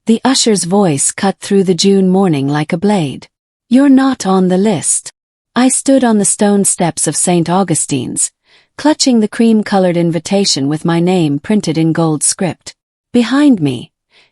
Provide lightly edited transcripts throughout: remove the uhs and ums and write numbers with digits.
The usher's voice cut through the June morning like a blade. "You're not on the list." I stood on the stone steps of St. Augustine's, clutching the cream-colored invitation with my name printed in gold script. Behind me,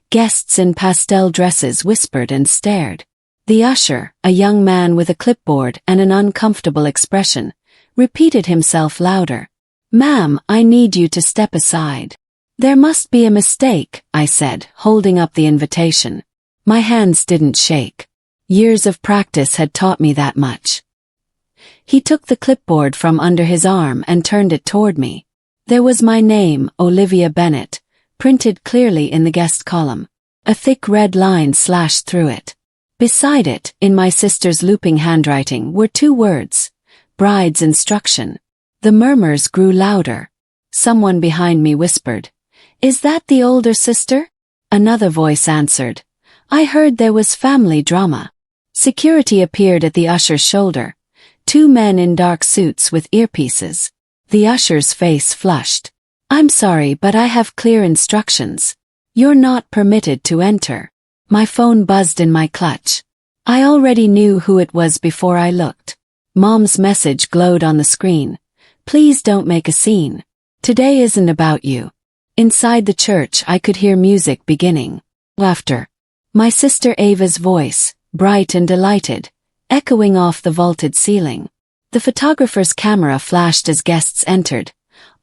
guests in pastel dresses whispered and stared. The usher, a young man with a clipboard and an uncomfortable expression, repeated himself louder. "Ma'am, I need you to step aside." "There must be a mistake," I said, holding up the invitation. My hands didn't shake. Years of practice had taught me that much. He took the clipboard from under his arm and turned it toward me. There was my name, Olivia Bennett, printed clearly in the guest column. A thick red line slashed through it. Beside it, in my sister's looping handwriting, were 2 words: bride's instruction. The murmurs grew louder. Someone behind me whispered, "Is that the older sister?" Another voice answered, "I heard there was family drama." Security appeared at the usher's shoulder. 2 men in dark suits with earpieces. The usher's face flushed. "I'm sorry, but I have clear instructions. You're not permitted to enter." My phone buzzed in my clutch. I already knew who it was before I looked. Mom's message glowed on the screen. "Please don't make a scene. Today isn't about you." Inside the church I could hear music beginning. Laughter. My sister Ava's voice, bright and delighted, echoing off the vaulted ceiling. The photographer's camera flashed as guests entered,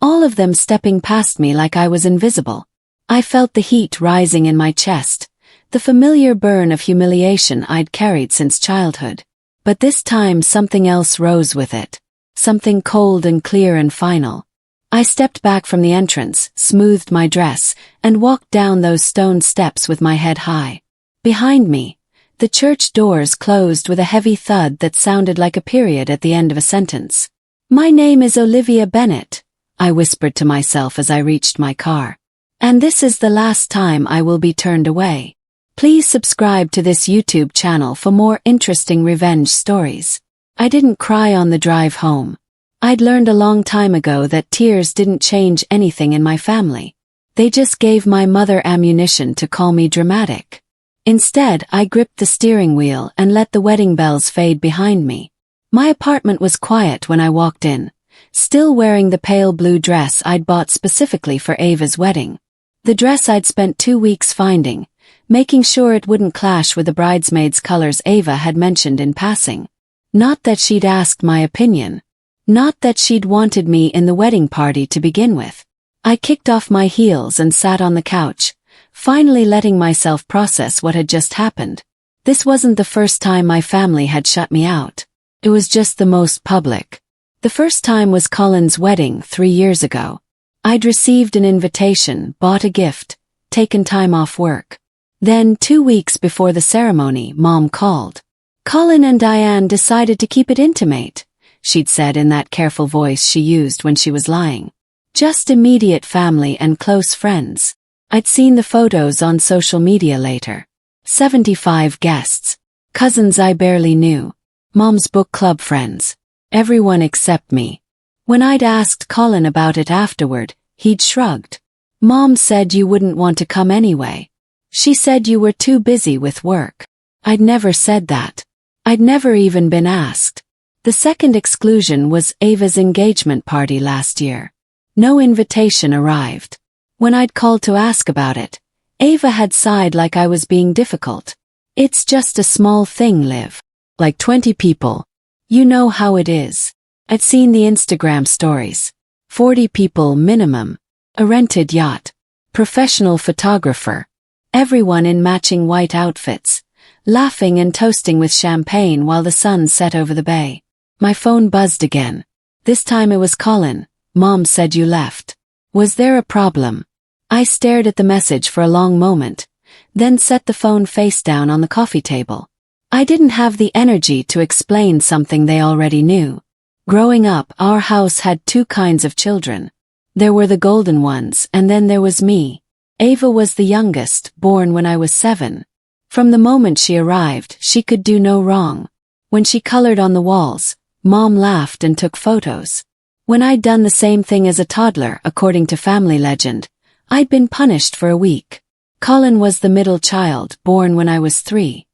all of them stepping past me like I was invisible. I felt the heat rising in my chest, the familiar burn of humiliation I'd carried since childhood. But this time something else rose with it. Something cold and clear and final. I stepped back from the entrance, smoothed my dress, and walked down those stone steps with my head high. Behind me, the church doors closed with a heavy thud that sounded like a period at the end of a sentence. "My name is Olivia Bennett," I whispered to myself as I reached my car. "And this is the last time I will be turned away." Please subscribe to this YouTube channel for more interesting revenge stories. I didn't cry on the drive home. I'd learned a long time ago that tears didn't change anything in my family. They just gave my mother ammunition to call me dramatic. Instead, I gripped the steering wheel and let the wedding bells fade behind me. My apartment was quiet when I walked in, still wearing the pale blue dress I'd bought specifically for Ava's wedding. The dress I'd spent 2 weeks finding, making sure it wouldn't clash with the bridesmaids' colors Ava had mentioned in passing. Not that she'd asked my opinion. Not that she'd wanted me in the wedding party to begin with. I kicked off my heels and sat on the couch, finally letting myself process what had just happened. This wasn't the first time my family had shut me out. It was just the most public. The first time was Colin's wedding 3 years ago. I'd received an invitation, bought a gift, taken time off work. Then, 2 weeks before the ceremony, Mom called. "Colin and Diane decided to keep it intimate," she'd said in that careful voice she used when she was lying. "Just immediate family and close friends." I'd seen the photos on social media later. 75 guests. Cousins I barely knew. Mom's book club friends. Everyone except me. When I'd asked Colin about it afterward, he'd shrugged. "Mom said you wouldn't want to come anyway. She said you were too busy with work." I'd never said that. I'd never even been asked. The second exclusion was Ava's engagement party last year. No invitation arrived. When I'd called to ask about it, Ava had sighed like I was being difficult. "It's just a small thing, Liv. Like 20 people. You know how it is." I'd seen the Instagram stories. 40 people minimum. A rented yacht. Professional photographer. Everyone in matching white outfits, laughing and toasting with champagne while the sun set over the bay. My phone buzzed again. This time it was Colin. "Mom said you left. Was there a problem?" I stared at the message for a long moment, then set the phone face down on the coffee table. I didn't have the energy to explain something they already knew. Growing up, our house had 2 kinds of children. There were the golden ones, and then there was me. Ava was the youngest, born when I was 7. From the moment she arrived, she could do no wrong. When she colored on the walls, Mom laughed and took photos. When I'd done the same thing as a toddler, according to family legend, I'd been punished for a week. Colin was the middle child, born when I was 3.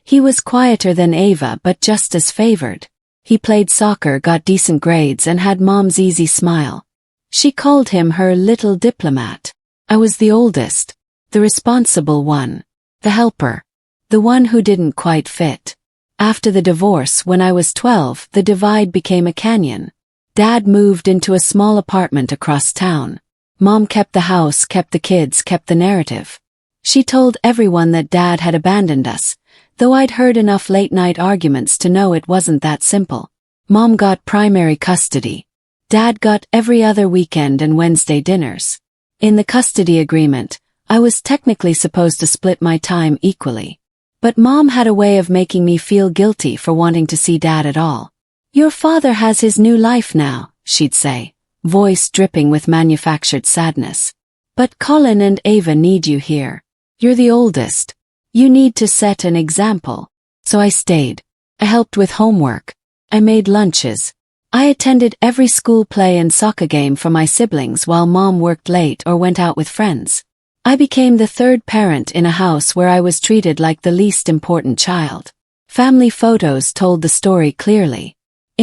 He was quieter than Ava but just as favored. He played soccer, got decent grades and had Mom's easy smile. She called him her little diplomat. I was the oldest, the responsible one, the helper, the one who didn't quite fit. After the divorce, when I was 12, the divide became a canyon. Dad moved into a small apartment across town. Mom kept the house, kept the kids, kept the narrative. She told everyone that Dad had abandoned us, though I'd heard enough late-night arguments to know it wasn't that simple. Mom got primary custody. Dad got every other weekend and Wednesday dinners. In the custody agreement, I was technically supposed to split my time equally. But Mom had a way of making me feel guilty for wanting to see Dad at all. "Your father has his new life now," she'd say, voice dripping with manufactured sadness. "But Colin and Ava need you here. You're the oldest. You need to set an example." So I stayed. I helped with homework. I made lunches. I attended every school play and soccer game for my siblings while Mom worked late or went out with friends. I became the third parent in a house where I was treated like the least important child. Family photos told the story clearly.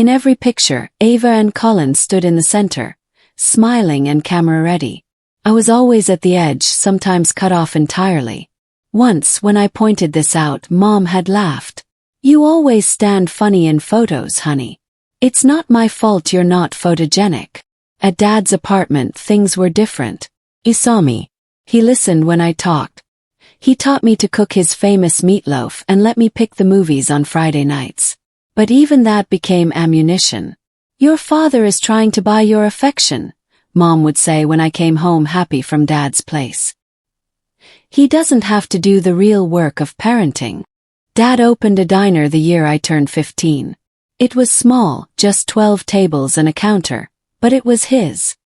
In every picture, Ava and Colin stood in the center, smiling and camera-ready. I was always at the edge, sometimes cut off entirely. Once, when I pointed this out, Mom had laughed. "You always stand funny in photos, honey. It's not my fault you're not photogenic." At Dad's apartment, things were different. He saw me. He listened when I talked. He taught me to cook his famous meatloaf and let me pick the movies on Friday nights. But even that became ammunition. "Your father is trying to buy your affection," Mom would say when I came home happy from Dad's place. "He doesn't have to do the real work of parenting." Dad opened a diner the year I turned 15. It was small, just 12 tables and a counter, but it was his.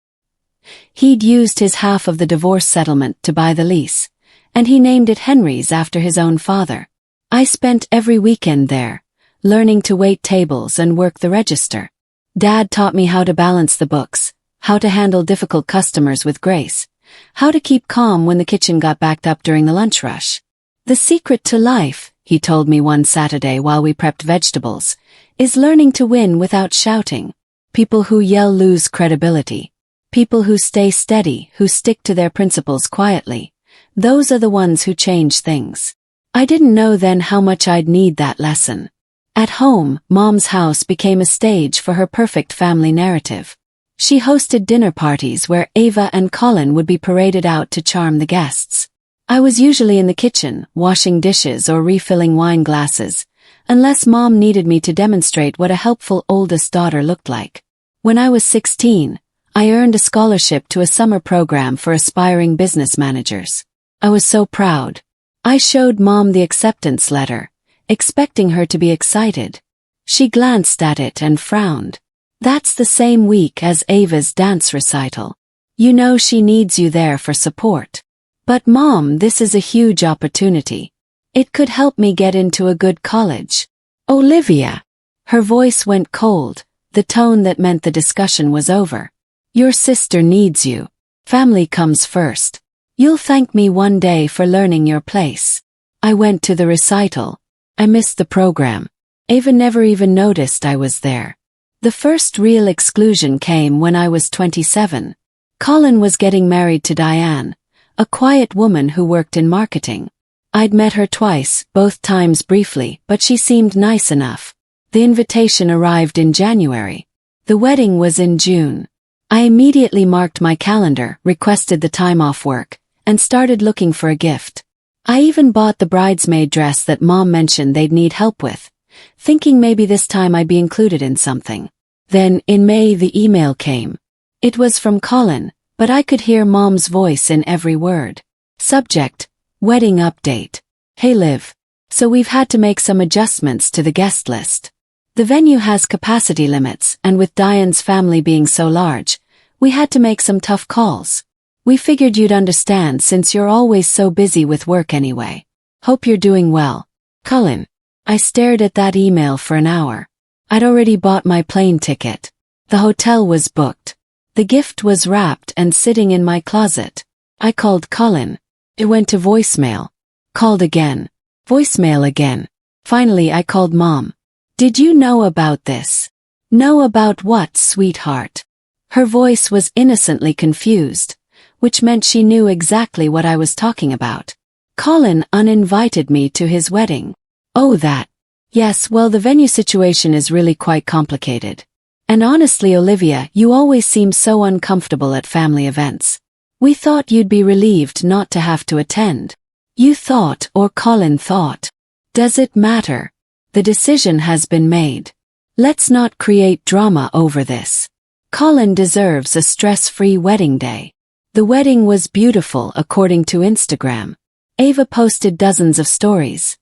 He'd used his half of the divorce settlement to buy the lease, and he named it Henry's after his own father. I spent every weekend there, learning to wait tables and work the register. Dad taught me how to balance the books, how to handle difficult customers with grace, how to keep calm when the kitchen got backed up during the lunch rush. "The secret to life," he told me one Saturday while we prepped vegetables, "is learning to win without shouting. People who yell lose credibility. People who stay steady, who stick to their principles quietly, those are the ones who change things." I didn't know then how much I'd need that lesson. At home, Mom's house became a stage for her perfect family narrative. She hosted dinner parties where Ava and Colin would be paraded out to charm the guests. I was usually in the kitchen, washing dishes or refilling wine glasses, unless Mom needed me to demonstrate what a helpful oldest daughter looked like. When I was 16, I earned a scholarship to a summer program for aspiring business managers. I was so proud. I showed Mom the acceptance letter, expecting her to be excited. She glanced at it and frowned. "That's the same week as Ava's dance recital. You know she needs you there for support." "But Mom, this is a huge opportunity. It could help me get into a good college." "Olivia." Her voice went cold, the tone that meant the discussion was over. "Your sister needs you. Family comes first. You'll thank me one day for learning your place." I went to the recital. I missed the program. Ava never even noticed I was there. The first real exclusion came when I was 27. Colin was getting married to Diane, a quiet woman who worked in marketing. I'd met her twice, both times briefly, but she seemed nice enough. The invitation arrived in January. The wedding was in June. I immediately marked my calendar, requested the time off work, and started looking for a gift. I even bought the bridesmaid dress that Mom mentioned they'd need help with, thinking maybe this time I'd be included in something. Then, in May, the email came. It was from Colin, but I could hear Mom's voice in every word. Subject: Wedding update. "Hey Liv. So we've had to make some adjustments to the guest list. The venue has capacity limits, and with Diane's family being so large, we had to make some tough calls. We figured you'd understand since you're always so busy with work anyway. Hope you're doing well. Colin." I stared at that email for an hour. I'd already bought my plane ticket. The hotel was booked. The gift was wrapped and sitting in my closet. I called Colin. It went to voicemail. Called again. Voicemail again. Finally I called Mom. Did you know about this? Know about what, sweetheart? Her voice was innocently confused, which meant she knew exactly what I was talking about. Colin uninvited me to his wedding. Oh, that. Yes, well, the venue situation is really quite complicated. And honestly, Olivia, you always seem so uncomfortable at family events. We thought you'd be relieved not to have to attend. You thought, or Colin thought. Does it matter? The decision has been made. Let's not create drama over this. Colin deserves a stress-free wedding day. The wedding was beautiful according to Instagram. Ava posted dozens of stories.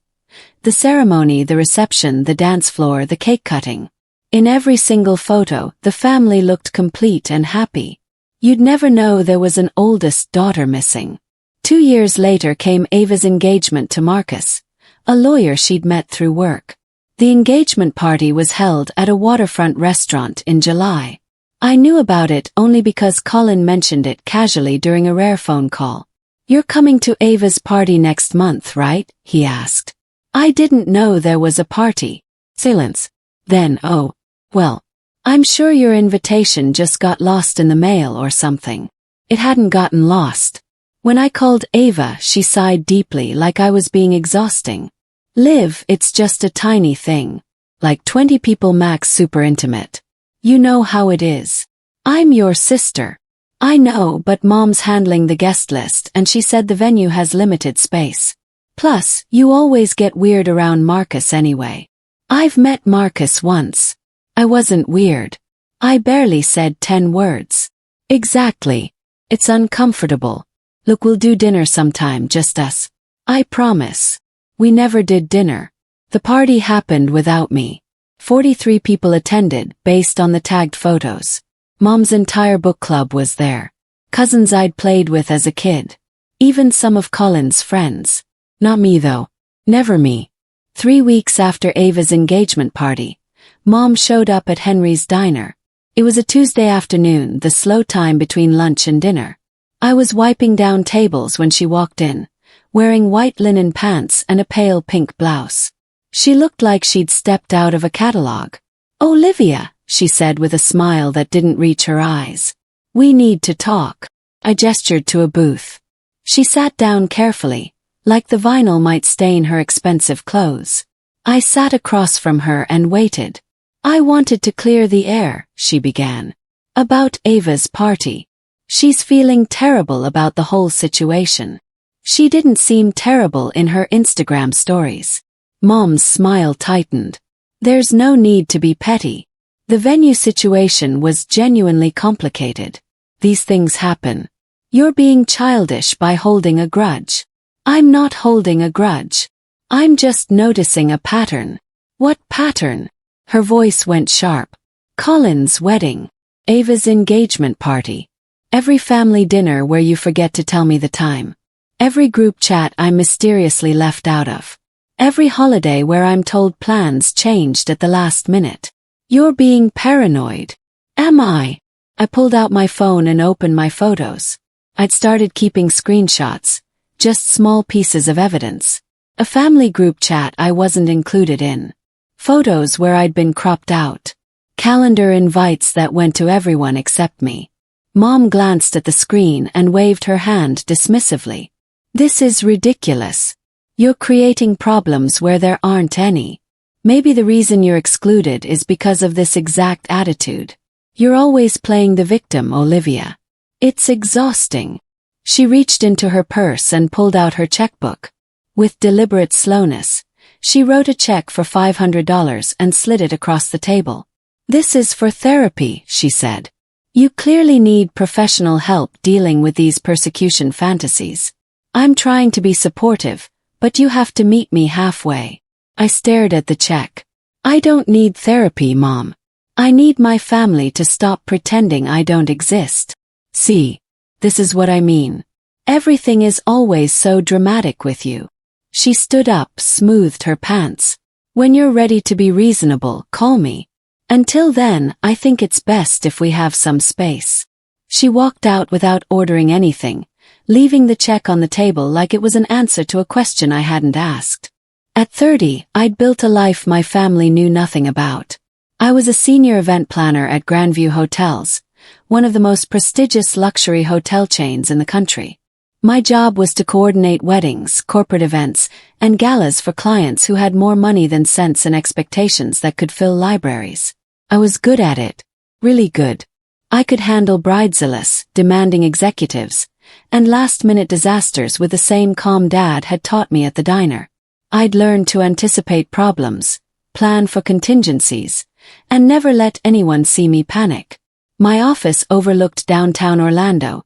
The ceremony, the reception, the dance floor, the cake cutting. In every single photo, the family looked complete and happy. You'd never know there was an oldest daughter missing. 2 years later came Ava's engagement to Marcus, a lawyer she'd met through work. The engagement party was held at a waterfront restaurant in July. I knew about it only because Colin mentioned it casually during a rare phone call. You're coming to Ava's party next month, right? He asked. I didn't know there was a party. Silence. Then, oh, well, I'm sure your invitation just got lost in the mail or something. It hadn't gotten lost. When I called Ava, she sighed deeply like I was being exhausting. Liv, it's just a tiny thing. Like 20 people max, super intimate. You know how it is. I'm your sister. I know, but Mom's handling the guest list and she said the venue has limited space. Plus, you always get weird around Marcus anyway. I've met Marcus once. I wasn't weird. I barely said 10 words. Exactly. It's uncomfortable. Look, we'll do dinner sometime, just us. I promise. We never did dinner. The party happened without me. 43 people attended, based on the tagged photos. Mom's entire book club was there. Cousins I'd played with as a kid. Even some of Colin's friends. Not me though. Never me. 3 weeks after Ava's engagement party, Mom showed up at Henry's diner. It was a Tuesday afternoon, the slow time between lunch and dinner. I was wiping down tables when she walked in, wearing white linen pants and a pale pink blouse. She looked like she'd stepped out of a catalog. Olivia, she said with a smile that didn't reach her eyes. We need to talk. I gestured to a booth. She sat down carefully, like the vinyl might stain her expensive clothes. I sat across from her and waited. I wanted to clear the air, she began. About Ava's party. She's feeling terrible about the whole situation. She didn't seem terrible in her Instagram stories. Mom's smile tightened. There's no need to be petty. The venue situation was genuinely complicated. These things happen. You're being childish by holding a grudge. I'm not holding a grudge. I'm just noticing a pattern. What pattern? Her voice went sharp. Colin's wedding. Ava's engagement party. Every family dinner where you forget to tell me the time. Every group chat I'm mysteriously left out of. Every holiday where I'm told plans changed at the last minute. You're being paranoid. Am I? I pulled out my phone and opened my photos. I'd started keeping screenshots, just small pieces of evidence. A family group chat I wasn't included in. Photos where I'd been cropped out. Calendar invites that went to everyone except me. Mom glanced at the screen and waved her hand dismissively. This is ridiculous. You're creating problems where there aren't any. Maybe the reason you're excluded is because of this exact attitude. You're always playing the victim, Olivia. It's exhausting. She reached into her purse and pulled out her checkbook. With deliberate slowness, she wrote a check for $500 and slid it across the table. This is for therapy, she said. You clearly need professional help dealing with these persecution fantasies. I'm trying to be supportive, but you have to meet me halfway. I stared at the check. I don't need therapy, Mom. I need my family to stop pretending I don't exist. See, this is what I mean. Everything is always so dramatic with you. She stood up, smoothed her pants. When you're ready to be reasonable, call me. Until then, I think it's best if we have some space. She walked out without ordering anything, leaving the check on the table like it was an answer to a question I hadn't asked. At 30, I'd built a life my family knew nothing about. I was a senior event planner at Grandview Hotels, one of the most prestigious luxury hotel chains in the country. My job was to coordinate weddings, corporate events, and galas for clients who had more money than sense and expectations that could fill libraries. I was good at it. Really good. I could handle bridezillas, demanding executives, and last-minute disasters with the same calm Dad had taught me at the diner. I'd learned to anticipate problems, plan for contingencies, and never let anyone see me panic. My office overlooked downtown Orlando,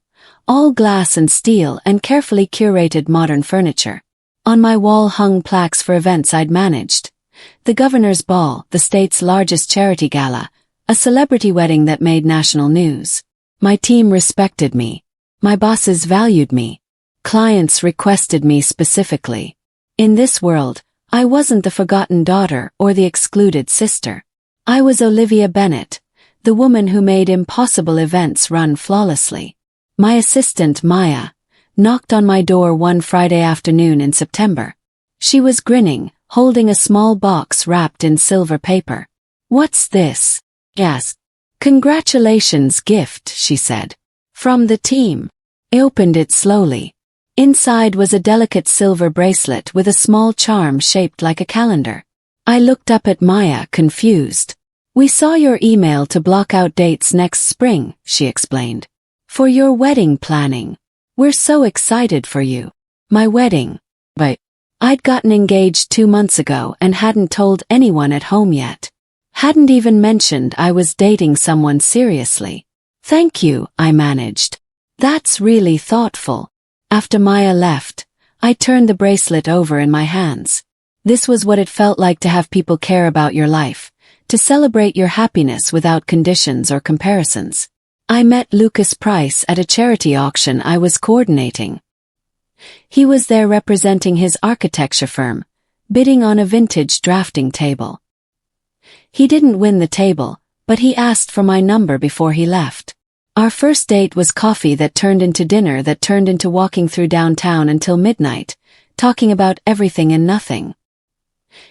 all glass and steel and carefully curated modern furniture. On my wall hung plaques for events I'd managed. The Governor's Ball, the state's largest charity gala, a celebrity wedding that made national news. My team respected me. My bosses valued me. Clients requested me specifically. In this world, I wasn't the forgotten daughter or the excluded sister. I was Olivia Bennett, the woman who made impossible events run flawlessly. My assistant, Maya, knocked on my door one Friday afternoon in September. She was grinning, holding a small box wrapped in silver paper. "What's this?" I asked. "Congratulations gift," she said. "From the team." I opened it slowly. Inside was a delicate silver bracelet with a small charm shaped like a calendar. I looked up at Maya, confused. "We saw your email to block out dates next spring," she explained. "For your wedding planning. We're so excited for you." My wedding. But I'd gotten engaged 2 months ago and hadn't told anyone at home yet. Hadn't even mentioned I was dating someone seriously. "Thank you," I managed. "That's really thoughtful." After Maya left, I turned the bracelet over in my hands. This was what it felt like to have people care about your life, to celebrate your happiness without conditions or comparisons. I met Lucas Price at a charity auction I was coordinating. He was there representing his architecture firm, bidding on a vintage drafting table. He didn't win the table, but he asked for my number before he left. Our first date was coffee that turned into dinner that turned into walking through downtown until midnight, talking about everything and nothing.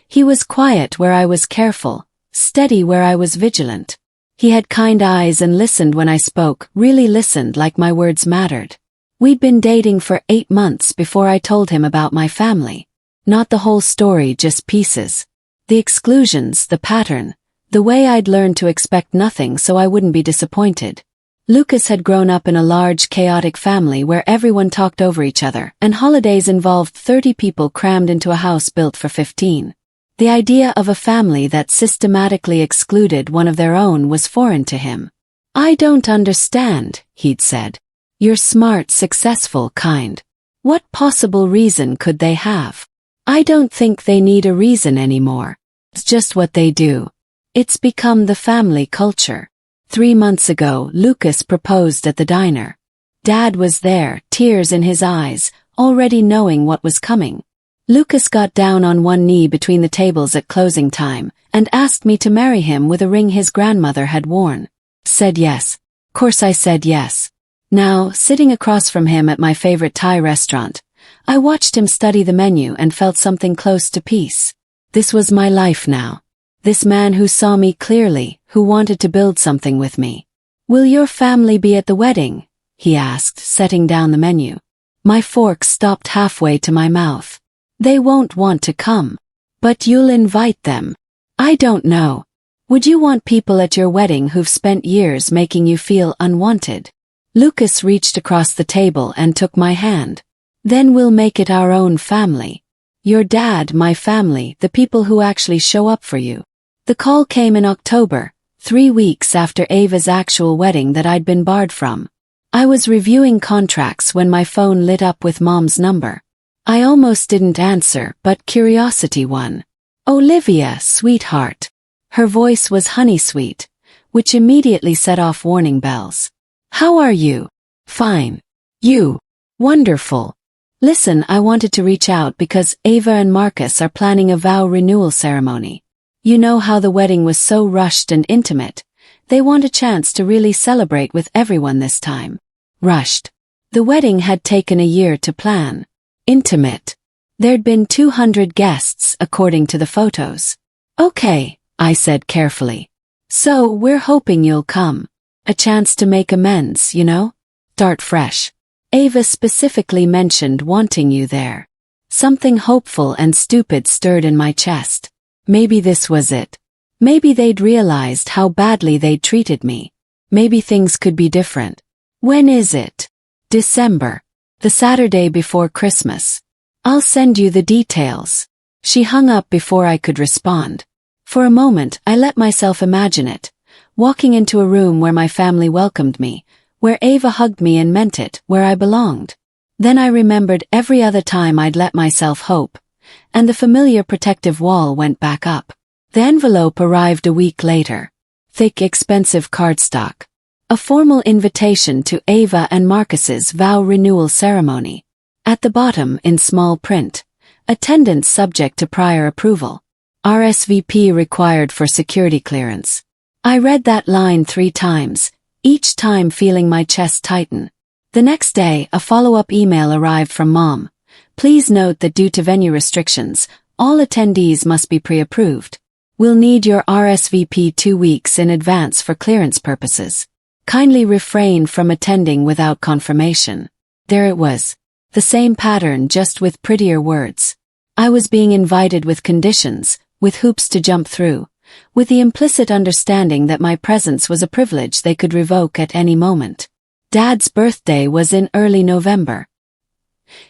He was quiet where I was careful, steady where I was vigilant. He had kind eyes and listened when I spoke, really listened like my words mattered. We'd been dating for 8 months before I told him about my family. Not the whole story, just pieces. The exclusions, the pattern, the way I'd learned to expect nothing so I wouldn't be disappointed. Lucas had grown up in a large, chaotic family where everyone talked over each other, and holidays involved 30 people crammed into a house built for 15. The idea of a family that systematically excluded one of their own was foreign to him. "I don't understand," he'd said. "You're smart, successful, kind. What possible reason could they have?" "I don't think they need a reason anymore. It's just what they do. It's become the family culture." 3 months ago, Lucas proposed at the diner. Dad was there, tears in his eyes, already knowing what was coming. Lucas got down on one knee between the tables at closing time, and asked me to marry him with a ring his grandmother had worn. Said yes. Of course I said yes. Now, sitting across from him at my favorite Thai restaurant, I watched him study the menu and felt something close to peace. This was my life now. This man who saw me clearly, who wanted to build something with me. "Will your family be at the wedding?" he asked, setting down the menu. My fork stopped halfway to my mouth. "They won't want to come. But you'll invite them." "I don't know. Would you want people at your wedding who've spent years making you feel unwanted?" Lucas reached across the table and took my hand. "Then we'll make it our own family. Your dad, my family, the people who actually show up for you." The call came in October, 3 weeks after Ava's actual wedding that I'd been barred from. I was reviewing contracts when my phone lit up with Mom's number. I almost didn't answer, but curiosity won. "Olivia, sweetheart." Her voice was honey-sweet, which immediately set off warning bells. "How are you?" "Fine. You?" "Wonderful. Listen, I wanted to reach out because Ava and Marcus are planning a vow renewal ceremony. You know how the wedding was so rushed and intimate. They want a chance to really celebrate with everyone this time." "Rushed?" The wedding had taken a year to plan. Intimate. There'd been 200 guests, according to the photos. Okay, I said carefully. So we're hoping you'll come. A chance to make amends, you know? Start fresh. Ava specifically mentioned wanting you there. Something hopeful and stupid stirred in my chest. Maybe this was it. Maybe they'd realized how badly they'd treated me. Maybe things could be different. When is it? December. The Saturday before Christmas. I'll send you the details. She hung up before I could respond. For a moment, I let myself imagine it. Walking into a room where my family welcomed me, where Ava hugged me and meant it, where I belonged. Then I remembered every other time I'd let myself hope, and the familiar protective wall went back up. The envelope arrived a week later. Thick, expensive cardstock. A formal invitation to Ava and Marcus's vow renewal ceremony. At the bottom, in small print, attendance subject to prior approval. RSVP required for security clearance. I read that line 3 times, each time feeling my chest tighten. The next day, a follow-up email arrived from Mom. Please note that due to venue restrictions, all attendees must be pre-approved. We'll need your RSVP 2 weeks in advance for clearance purposes. Kindly refrain from attending without confirmation. There it was. The same pattern, just with prettier words. I was being invited with conditions, with hoops to jump through, with the implicit understanding that my presence was a privilege they could revoke at any moment. Dad's birthday was in early November.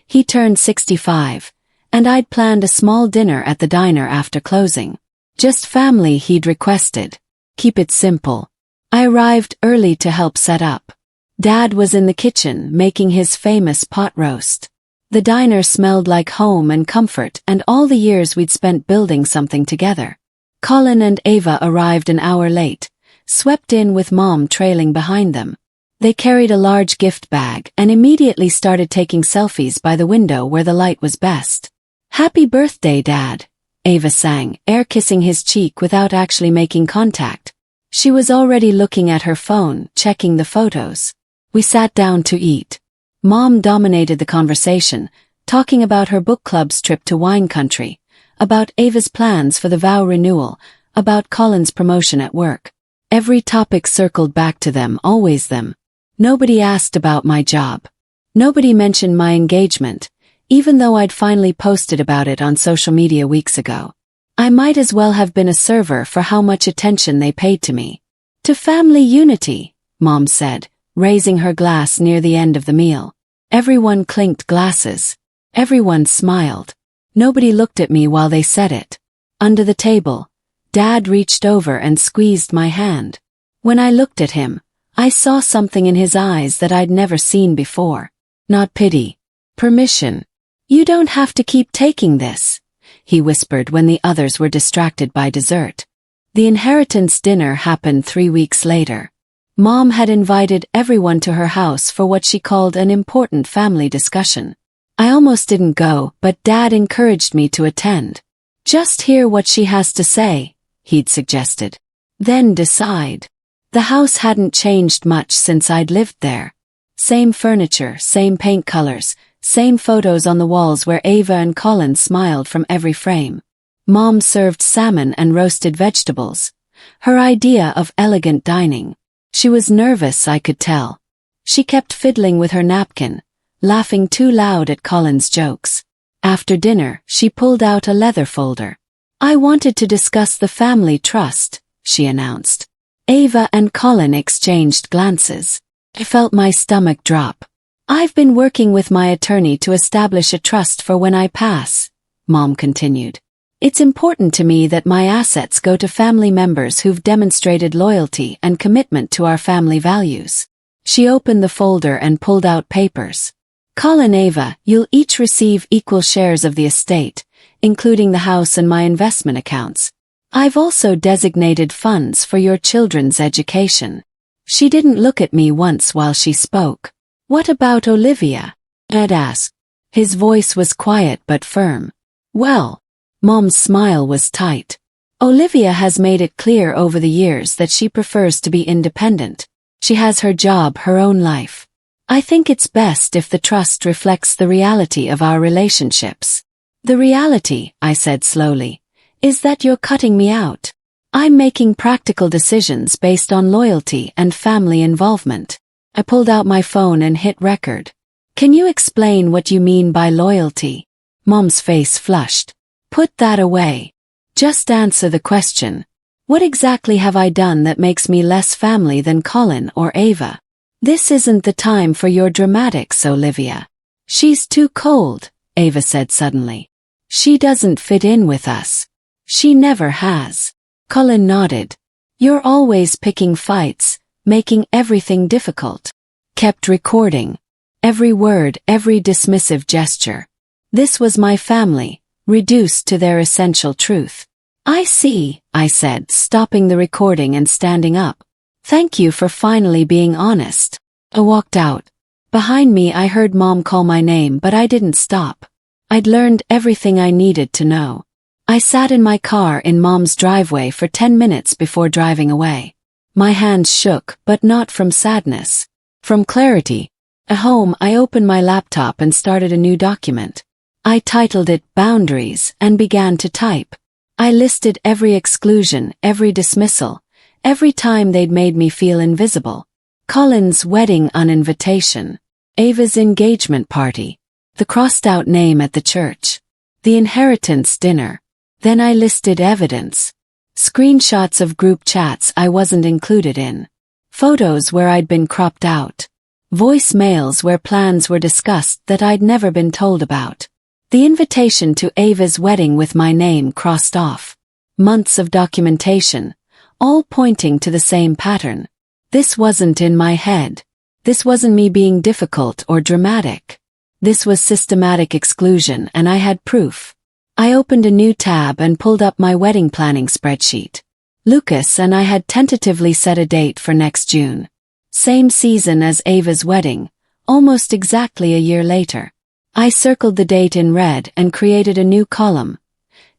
He turned 65, and I'd planned a small dinner at the diner after closing. Just family he'd requested. Keep it simple. I arrived early to help set up. Dad was in the kitchen making his famous pot roast. The diner smelled like home and comfort and all the years we'd spent building something together. Colin and Ava arrived an hour late, swept in with Mom trailing behind them. They carried a large gift bag and immediately started taking selfies by the window where the light was best. "Happy birthday, Dad," Ava sang, air-kissing his cheek without actually making contact. She was already looking at her phone, checking the photos. We sat down to eat. Mom dominated the conversation, talking about her book club's trip to wine country, about Ava's plans for the vow renewal, about Colin's promotion at work. Every topic circled back to them, always them. Nobody asked about my job. Nobody mentioned my engagement, even though I'd finally posted about it on social media weeks ago. I might as well have been a server for how much attention they paid to me. "To family unity," Mom said, raising her glass near the end of the meal. Everyone clinked glasses. Everyone smiled. Nobody looked at me while they said it. Under the table, Dad reached over and squeezed my hand. When I looked at him, I saw something in his eyes that I'd never seen before. Not pity. Permission. "You don't have to keep taking this," he whispered when the others were distracted by dessert. The inheritance dinner happened 3 weeks later. Mom had invited everyone to her house for what she called an important family discussion. I almost didn't go, but Dad encouraged me to attend. "Just hear what she has to say," he'd suggested. "Then decide." The house hadn't changed much since I'd lived there. Same furniture, same paint colors, same photos on the walls where Ava and Colin smiled from every frame. Mom served salmon and roasted vegetables. Her idea of elegant dining. She was nervous, I could tell. She kept fiddling with her napkin, laughing too loud at Colin's jokes. After dinner, she pulled out a leather folder. "I wanted to discuss the family trust," she announced. Ava and Colin exchanged glances. I felt my stomach drop. "I've been working with my attorney to establish a trust for when I pass," Mom continued. "It's important to me that my assets go to family members who've demonstrated loyalty and commitment to our family values." She opened the folder and pulled out papers. "Colin, Ava, you'll each receive equal shares of the estate, including the house and my investment accounts. I've also designated funds for your children's education." She didn't look at me once while she spoke. "What about Olivia?" Ed asked. His voice was quiet but firm. "Well," Mom's smile was tight. "Olivia has made it clear over the years that she prefers to be independent. She has her job, her own life. I think it's best if the trust reflects the reality of our relationships. The reality, I said slowly, is that you're cutting me out. I'm making practical decisions based on loyalty and family involvement. I pulled out my phone and hit record. Can you explain what you mean by loyalty? Mom's face flushed. Put that away. Just answer the question. What exactly have I done that makes me less family than Colin or Ava? This isn't the time for your dramatics, Olivia. She's too cold, Ava said suddenly. She doesn't fit in with us. She never has. Colin nodded. You're always picking fights, making everything difficult. Kept recording. Every word, every dismissive gesture. This was my family, reduced to their essential truth. I see, I said, stopping the recording and standing up. Thank you for finally being honest. I walked out. Behind me I heard Mom call my name, but I didn't stop. I'd learned everything I needed to know. I sat in my car in Mom's driveway for 10 minutes before driving away. My hands shook, but not from sadness. From clarity. At home, I opened my laptop and started a new document. I titled it Boundaries and began to type. I listed every exclusion, every dismissal, every time they'd made me feel invisible. Colin's wedding on invitation. Ava's engagement party. The crossed-out name at the church. The inheritance dinner. Then I listed evidence. Screenshots of group chats I wasn't included in. Photos where I'd been cropped out. Voicemails where plans were discussed that I'd never been told about. The invitation to Ava's wedding with my name crossed off. Months of documentation, all pointing to the same pattern. This wasn't in my head. This wasn't me being difficult or dramatic. This was systematic exclusion, and I had proof. I opened a new tab and pulled up my wedding planning spreadsheet. Lucas and I had tentatively set a date for next June. Same season as Ava's wedding, almost exactly a year later. I circled the date in red and created a new column.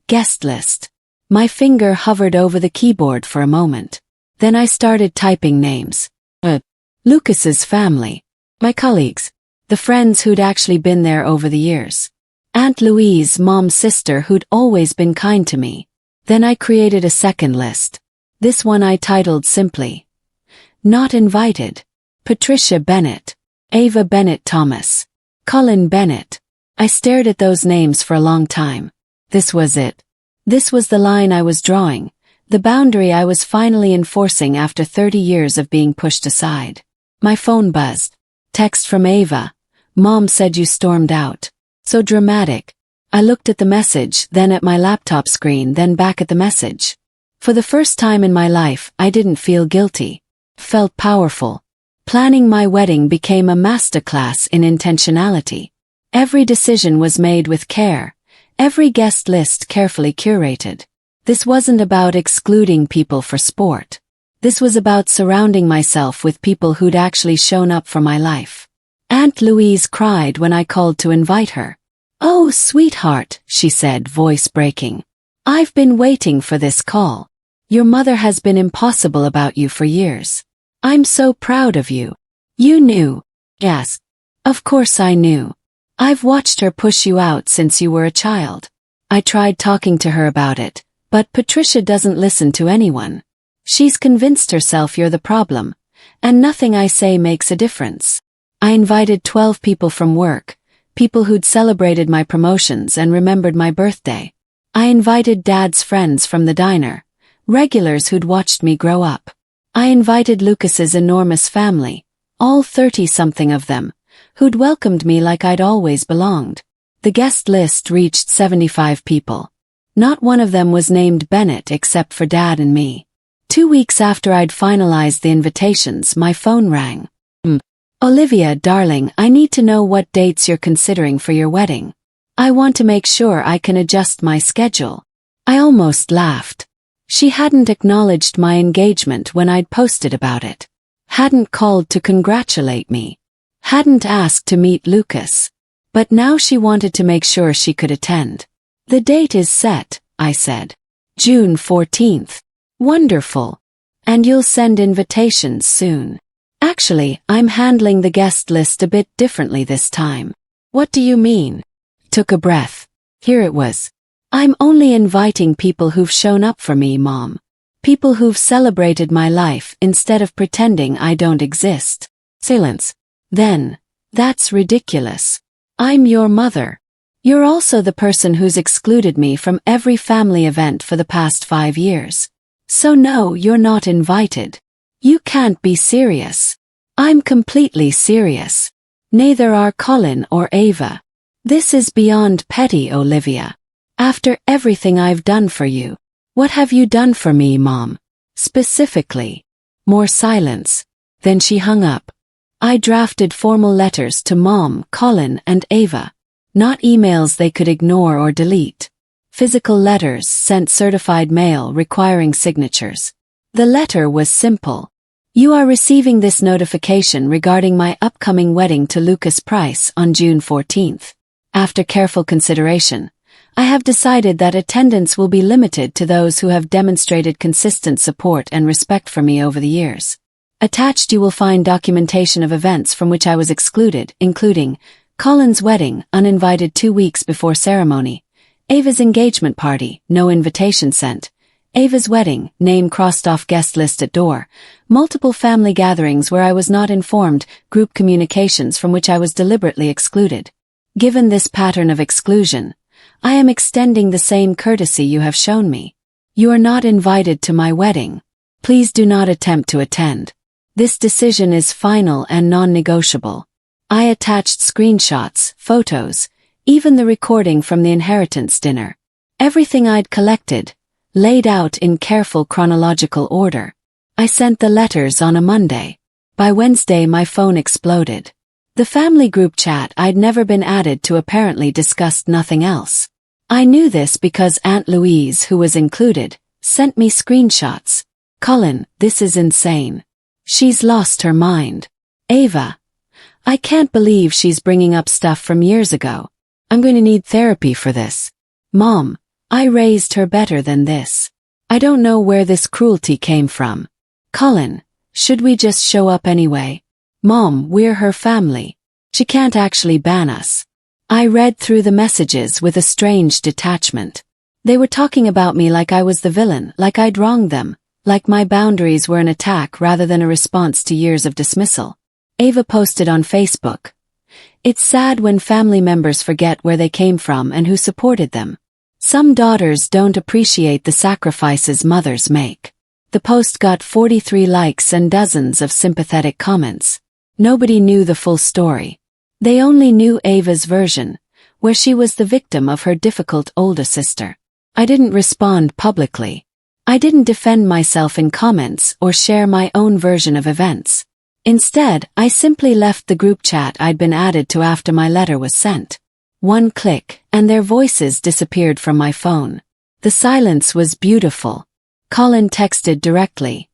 Guest list. My finger hovered over the keyboard for a moment. Then I started typing names. Lucas's family. My colleagues. The friends who'd actually been there over the years. Aunt Louise, Mom's sister, who'd always been kind to me. Then I created a second list. This one I titled simply, Not Invited. Patricia Bennett. Ava Bennett Thomas. Colin Bennett. I stared at those names for a long time. This was it. This was the line I was drawing, the boundary I was finally enforcing after 30 years of being pushed aside. My phone buzzed. Text from Ava. Mom said you stormed out. So dramatic. I looked at the message, then at my laptop screen, then back at the message. For the first time in my life, I didn't feel guilty. Felt powerful. Planning my wedding became a masterclass in intentionality. Every decision was made with care. Every guest list carefully curated. This wasn't about excluding people for sport. This was about surrounding myself with people who'd actually shown up for my life. Aunt Louise cried when I called to invite her. Oh, sweetheart, she said, voice breaking. I've been waiting for this call. Your mother has been impossible about you for years. I'm so proud of you. You knew. Yes. Of course I knew. I've watched her push you out since you were a child. I tried talking to her about it, but Patricia doesn't listen to anyone. She's convinced herself you're the problem, and nothing I say makes a difference. I invited 12 people from work, people who'd celebrated my promotions and remembered my birthday. I invited Dad's friends from the diner, regulars who'd watched me grow up. I invited Lucas's enormous family, all 30-something of them, who'd welcomed me like I'd always belonged. The guest list reached 75 people. Not one of them was named Bennett except for Dad and me. 2 weeks after I'd finalized the invitations, my phone rang. Olivia, darling, I need to know what dates you're considering for your wedding. I want to make sure I can adjust my schedule. I almost laughed. She hadn't acknowledged my engagement when I'd posted about it. Hadn't called to congratulate me. Hadn't asked to meet Lucas. But now she wanted to make sure she could attend. The date is set, I said. June 14th. Wonderful. And you'll send invitations soon. Actually, I'm handling the guest list a bit differently this time. What do you mean? Took a breath. Here it was. I'm only inviting people who've shown up for me, Mom. People who've celebrated my life instead of pretending I don't exist. Silence. Then, that's ridiculous. I'm your mother. You're also the person who's excluded me from every family event for the past 5 years. So no, you're not invited. You can't be serious. I'm completely serious. Neither are Colin or Ava. This is beyond petty, Olivia. After everything I've done for you. What have you done for me, Mom? Specifically. More silence. Then she hung up. I drafted formal letters to Mom, Colin, and Ava. Not emails they could ignore or delete. Physical letters sent certified mail requiring signatures. The letter was simple. You are receiving this notification regarding my upcoming wedding to Lucas Price on June 14th. After careful consideration, I have decided that attendance will be limited to those who have demonstrated consistent support and respect for me over the years. Attached you will find documentation of events from which I was excluded, including Colin's wedding, uninvited 2 weeks before ceremony, Ava's engagement party, no invitation sent, Ava's wedding, name crossed off guest list at door, multiple family gatherings where I was not informed, group communications from which I was deliberately excluded. Given this pattern of exclusion, I am extending the same courtesy you have shown me. You are not invited to my wedding. Please do not attempt to attend. This decision is final and non-negotiable. I attached screenshots, photos, even the recording from the inheritance dinner. Everything I'd collected, laid out in careful chronological order. I sent the letters on a Monday. By Wednesday my phone exploded. The family group chat I'd never been added to apparently discussed nothing else. I knew this because Aunt Louise, who was included, sent me screenshots. Colin, this is insane. She's lost her mind. Ava. I can't believe she's bringing up stuff from years ago. I'm going to need therapy for this. Mom, I raised her better than this. I don't know where this cruelty came from. Colin, should we just show up anyway? Mom, we're her family. She can't actually ban us. I read through the messages with a strange detachment. They were talking about me like I was the villain, like I'd wronged them, like my boundaries were an attack rather than a response to years of dismissal. Ava posted on Facebook. It's sad when family members forget where they came from and who supported them. Some daughters don't appreciate the sacrifices mothers make. The post got 43 likes and dozens of sympathetic comments. Nobody knew the full story. They only knew Ava's version, where she was the victim of her difficult older sister. I didn't respond publicly. I didn't defend myself in comments or share my own version of events. Instead, I simply left the group chat I'd been added to after my letter was sent. One click, and their voices disappeared from my phone. The silence was beautiful. Colin texted directly.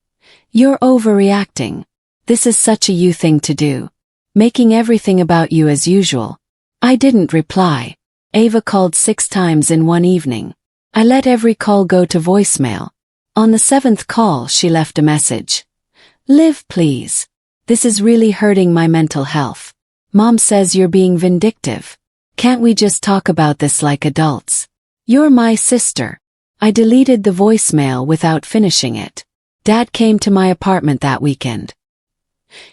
You're overreacting. This is such a you thing to do. Making everything about you as usual. I didn't reply. Ava called 6 times in one evening. I let every call go to voicemail. On the 7th call she left a message. Liv, please. This is really hurting my mental health. Mom says you're being vindictive. Can't we just talk about this like adults? You're my sister. I deleted the voicemail without finishing it. Dad came to my apartment that weekend.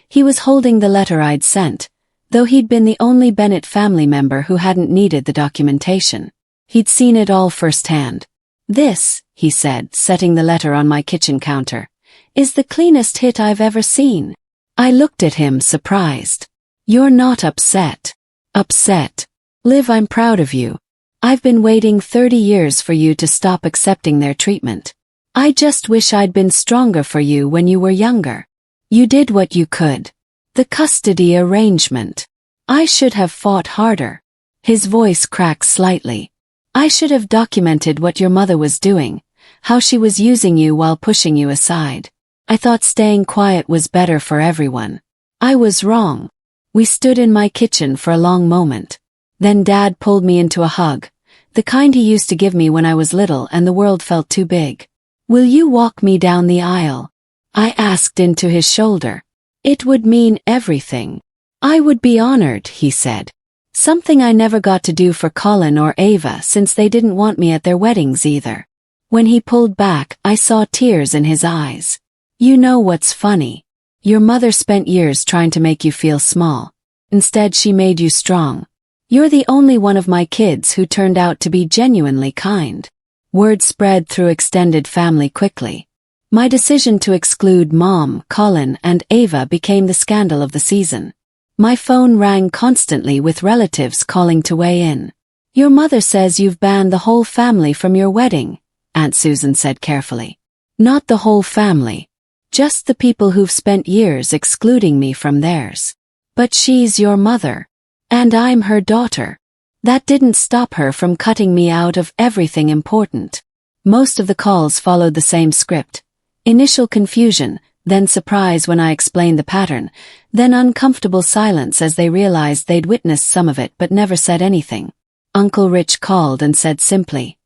He was holding the letter I'd sent, though he'd been the only Bennett family member who hadn't needed the documentation. He'd seen it all firsthand. This, he said, setting the letter on my kitchen counter, is the cleanest hit I've ever seen. I looked at him surprised. You're not upset. Upset. Liv, I'm proud of you. I've been waiting 30 years for you to stop accepting their treatment. I just wish I'd been stronger for you when you were younger. You did what you could. The custody arrangement. I should have fought harder. His voice cracked slightly. I should have documented what your mother was doing, how she was using you while pushing you aside. I thought staying quiet was better for everyone. I was wrong. We stood in my kitchen for a long moment. Then Dad pulled me into a hug, the kind he used to give me when I was little and the world felt too big. Will you walk me down the aisle? I asked into his shoulder. It would mean everything. I would be honored, he said. Something I never got to do for Colin or Ava since they didn't want me at their weddings either. When he pulled back, I saw tears in his eyes. You know what's funny? Your mother spent years trying to make you feel small. Instead, she made you strong. You're the only one of my kids who turned out to be genuinely kind. Word spread through extended family quickly. My decision to exclude Mom, Colin, and Ava became the scandal of the season. My phone rang constantly with relatives calling to weigh in. Your mother says you've banned the whole family from your wedding, Aunt Susan said carefully. Not the whole family. Just the people who've spent years excluding me from theirs. But she's your mother. And I'm her daughter. That didn't stop her from cutting me out of everything important. Most of the calls followed the same script. Initial confusion, then surprise when I explained the pattern, then uncomfortable silence as they realized they'd witnessed some of it but never said anything. Uncle Rich called and said simply,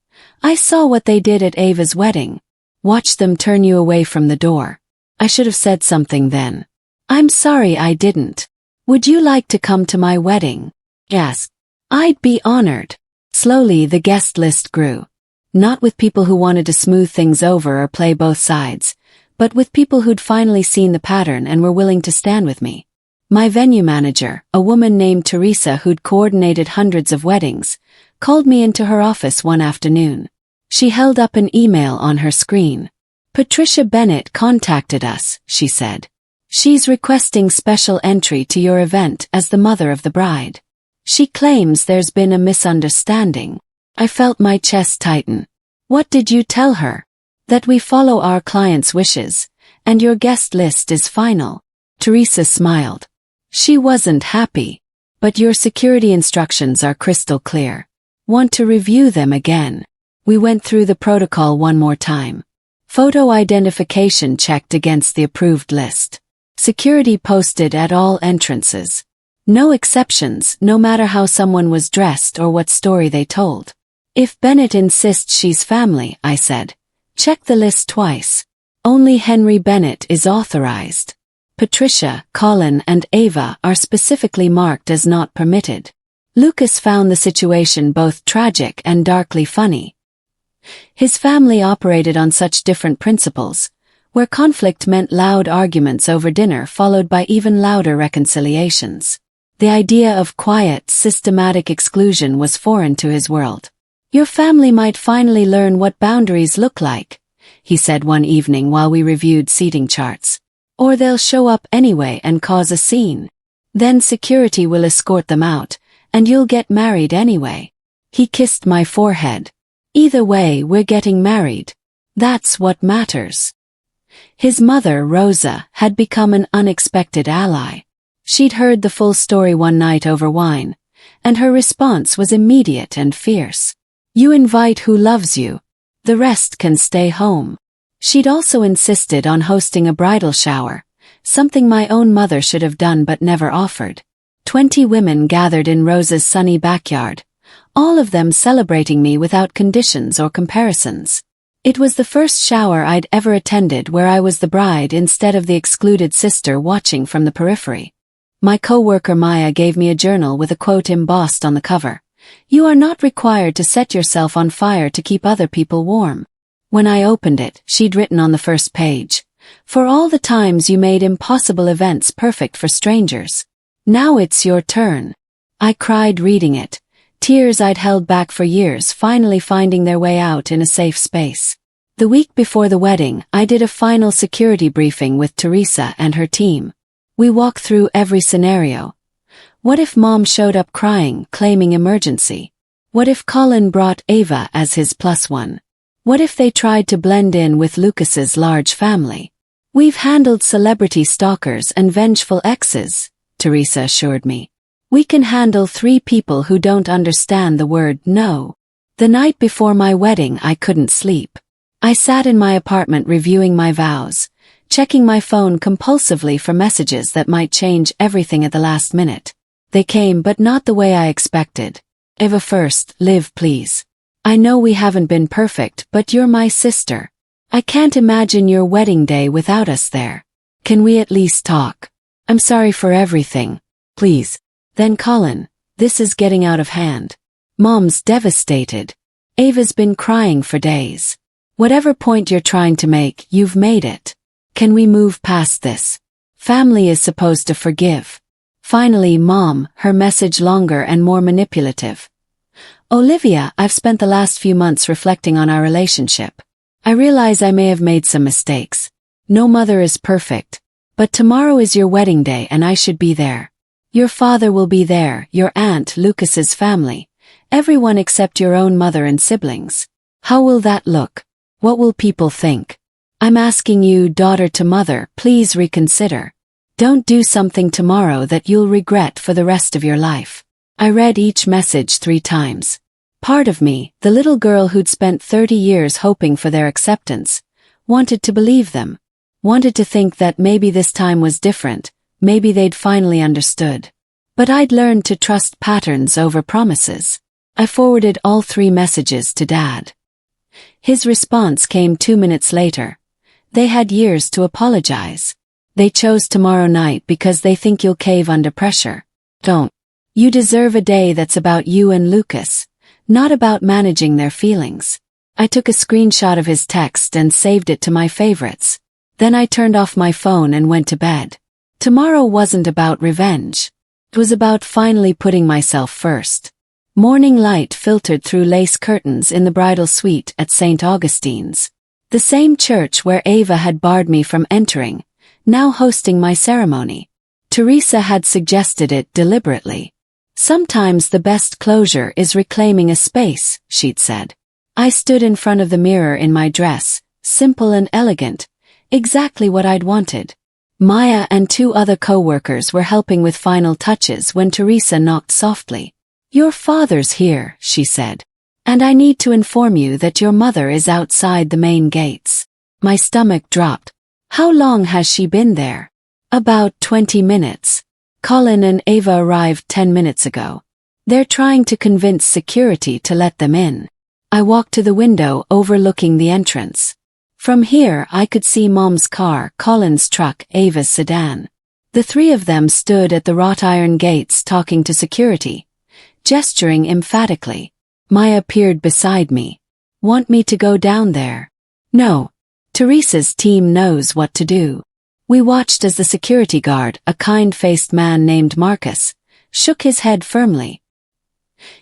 I saw what they did at Ava's wedding. Watched them turn you away from the door. I should have said something then. I'm sorry I didn't. Would you like to come to my wedding? Yes. I'd be honored. Slowly the guest list grew. Not with people who wanted to smooth things over or play both sides, but with people who'd finally seen the pattern and were willing to stand with me. My venue manager, a woman named Teresa who'd coordinated hundreds of weddings, called me into her office one afternoon. She held up an email on her screen. Patricia Bennett contacted us, she said. She's requesting special entry to your event as the mother of the bride. She claims there's been a misunderstanding. I felt my chest tighten. What did you tell her? That we follow our client's wishes, and your guest list is final. Teresa smiled. She wasn't happy. But your security instructions are crystal clear. Want to review them again? We went through the protocol one more time. Photo identification checked against the approved list. Security posted at all entrances. No exceptions, no matter how someone was dressed or what story they told. If Bennett insists she's family, I said, check the list twice. Only Henry Bennett is authorized. Patricia, Colin, and Ava are specifically marked as not permitted. Lucas found the situation both tragic and darkly funny. His family operated on such different principles, where conflict meant loud arguments over dinner followed by even louder reconciliations. The idea of quiet, systematic exclusion was foreign to his world. Your family might finally learn what boundaries look like, he said one evening while we reviewed seating charts. Or they'll show up anyway and cause a scene. Then security will escort them out, and you'll get married anyway. He kissed my forehead. Either way, we're getting married. That's what matters. His mother, Rosa, had become an unexpected ally. She'd heard the full story one night over wine, and her response was immediate and fierce. You invite who loves you. The rest can stay home. She'd also insisted on hosting a bridal shower, something my own mother should have done but never offered. 20 women gathered in Rosa's sunny backyard, all of them celebrating me without conditions or comparisons. It was the first shower I'd ever attended where I was the bride instead of the excluded sister watching from the periphery. My co-worker Maya gave me a journal with a quote embossed on the cover. You are not required to set yourself on fire to keep other people warm. When I opened it, she'd written on the first page, for all the times you made impossible events perfect for strangers. Now it's your turn. I cried reading it, tears I'd held back for years finally finding their way out in a safe space. The week before the wedding, I did a final security briefing with Teresa and her team. We walked through every scenario. What if Mom showed up crying, claiming emergency? What if Colin brought Ava as his +1? What if they tried to blend in with Lucas's large family? We've handled celebrity stalkers and vengeful exes, Teresa assured me. We can handle 3 people who don't understand the word no. The night before my wedding I couldn't sleep. I sat in my apartment reviewing my vows, checking my phone compulsively for messages that might change everything at the last minute. They came but not the way I expected. Ava first, Liv please. I know we haven't been perfect but you're my sister. I can't imagine your wedding day without us there. Can we at least talk? I'm sorry for everything. Please. Then Colin, this is getting out of hand. Mom's devastated. Ava's been crying for days. Whatever point you're trying to make, you've made it. Can we move past this? Family is supposed to forgive. Finally, Mom, her message longer and more manipulative. Olivia, I've spent the last few months reflecting on our relationship. I realize I may have made some mistakes. No mother is perfect. But tomorrow is your wedding day and I should be there. Your father will be there, your aunt, Lucas's family. Everyone except your own mother and siblings. How will that look? What will people think? I'm asking you, daughter to mother, please reconsider. Don't do something tomorrow that you'll regret for the rest of your life. I read each message 3 times. Part of me, the little girl who'd spent 30 years hoping for their acceptance, wanted to believe them. Wanted to think that maybe this time was different, maybe they'd finally understood. But I'd learned to trust patterns over promises. I forwarded all 3 messages to Dad. His response came 2 minutes later. They had years to apologize. They chose tomorrow night because they think you'll cave under pressure. Don't. You deserve a day that's about you and Lucas, not about managing their feelings. I took a screenshot of his text and saved it to my favorites. Then I turned off my phone and went to bed. Tomorrow wasn't about revenge. It was about finally putting myself first. Morning light filtered through lace curtains in the bridal suite at St. Augustine's. The same church where Ava had barred me from entering, now hosting my ceremony. Teresa had suggested it deliberately. Sometimes the best closure is reclaiming a space, she'd said. I stood in front of the mirror in my dress, simple and elegant, exactly what I'd wanted. Maya and 2 other co-workers were helping with final touches when Teresa knocked softly. Your father's here, she said. And I need to inform you that your mother is outside the main gates. My stomach dropped. How long has she been there? About 20 minutes. Colin and Ava arrived 10 minutes ago. They're trying to convince security to let them in. I walked to the window overlooking the entrance. From here I could see Mom's car, Colin's truck, Ava's sedan. The 3 of them stood at the wrought iron gates talking to security, gesturing emphatically. Maya peered beside me. Want me to go down there? No. Teresa's team knows what to do. We watched as the security guard, a kind-faced man named Marcus, shook his head firmly.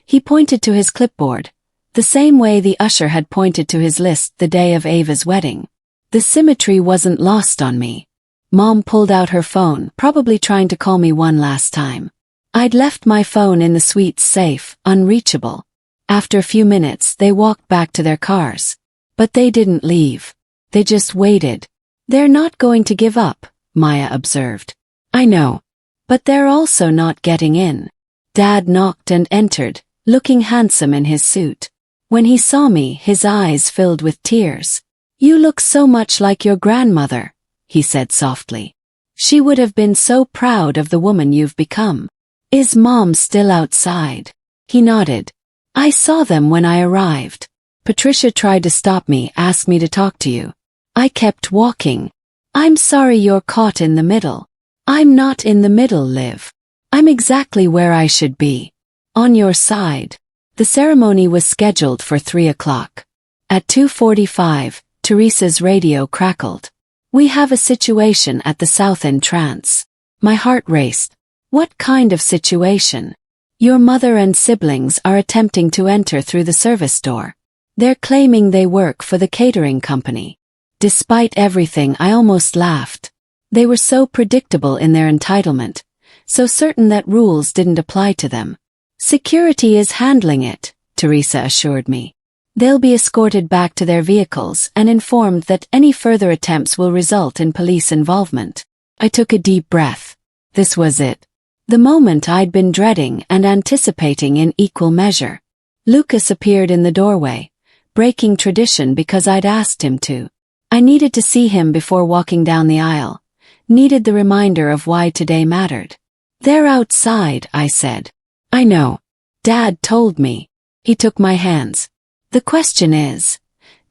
He pointed to his clipboard, the same way the usher had pointed to his list the day of Ava's wedding. The symmetry wasn't lost on me. Mom pulled out her phone, probably trying to call me one last time. I'd left my phone in the suite's safe, unreachable. After a few minutes, they walked back to their cars. But they didn't leave. They just waited. They're not going to give up, Maya observed. I know. But they're also not getting in. Dad knocked and entered, looking handsome in his suit. When he saw me, his eyes filled with tears. You look so much like your grandmother, he said softly. She would have been so proud of the woman you've become. Is Mom still outside? He nodded. I saw them when I arrived. Patricia tried to stop me, asked me to talk to you. I kept walking. I'm sorry you're caught in the middle. I'm not in the middle, Liv. I'm exactly where I should be. On your side. The ceremony was scheduled for 3 o'clock. At 2:45, Teresa's radio crackled. We have a situation at the South Entrance. My heart raced. What kind of situation? Your mother and siblings are attempting to enter through the service door. They're claiming they work for the catering company. Despite everything, I almost laughed. They were so predictable in their entitlement, so certain that rules didn't apply to them. Security is handling it, Teresa assured me. They'll be escorted back to their vehicles and informed that any further attempts will result in police involvement. I took a deep breath. This was it. The moment I'd been dreading and anticipating in equal measure. Lucas appeared in the doorway, breaking tradition because I'd asked him to. I needed to see him before walking down the aisle, needed the reminder of why today mattered. They're outside, I said. I know. Dad told me. He took my hands. The question is,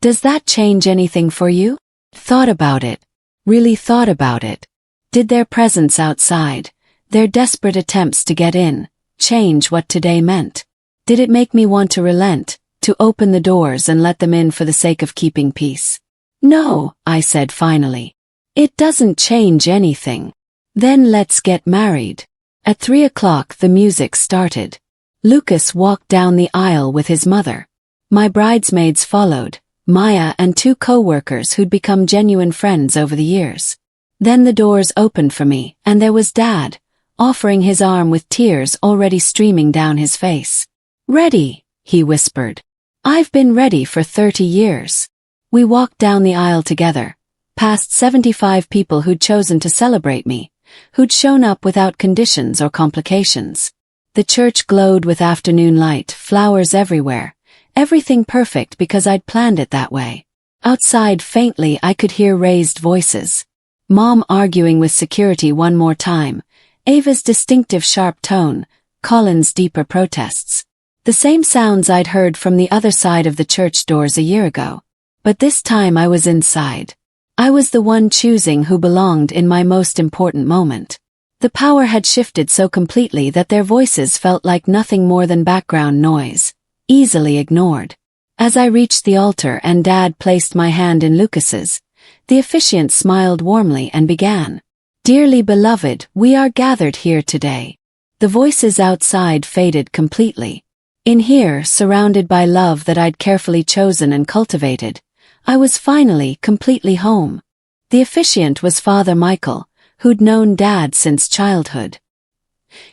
does that change anything for you? Thought about it. Really thought about it. Did their presence outside, their desperate attempts to get in, change what today meant? Did it make me want to relent, to open the doors and let them in for the sake of keeping peace? No, I said finally. It doesn't change anything. Then let's get married. At 3 o'clock the music started. Lucas walked down the aisle with his mother. My bridesmaids followed, Maya and 2 co-workers who'd become genuine friends over the years. Then the doors opened for me, and there was Dad, offering his arm with tears already streaming down his face. Ready, he whispered. I've been ready for 30 years. We walked down the aisle together, past 75 people who'd chosen to celebrate me, who'd shown up without conditions or complications. The church glowed with afternoon light, flowers everywhere, everything perfect because I'd planned it that way. Outside faintly I could hear raised voices. Mom arguing with security one more time, Ava's distinctive sharp tone, Colin's deeper protests. The same sounds I'd heard from the other side of the church doors a year ago. But this time I was inside. I was the one choosing who belonged in my most important moment. The power had shifted so completely that their voices felt like nothing more than background noise, easily ignored. As I reached the altar and Dad placed my hand in Lucas's, the officiant smiled warmly and began. Dearly beloved, we are gathered here today. The voices outside faded completely. In here, surrounded by love that I'd carefully chosen and cultivated, I was finally completely home. The officiant was Father Michael, who'd known Dad since childhood.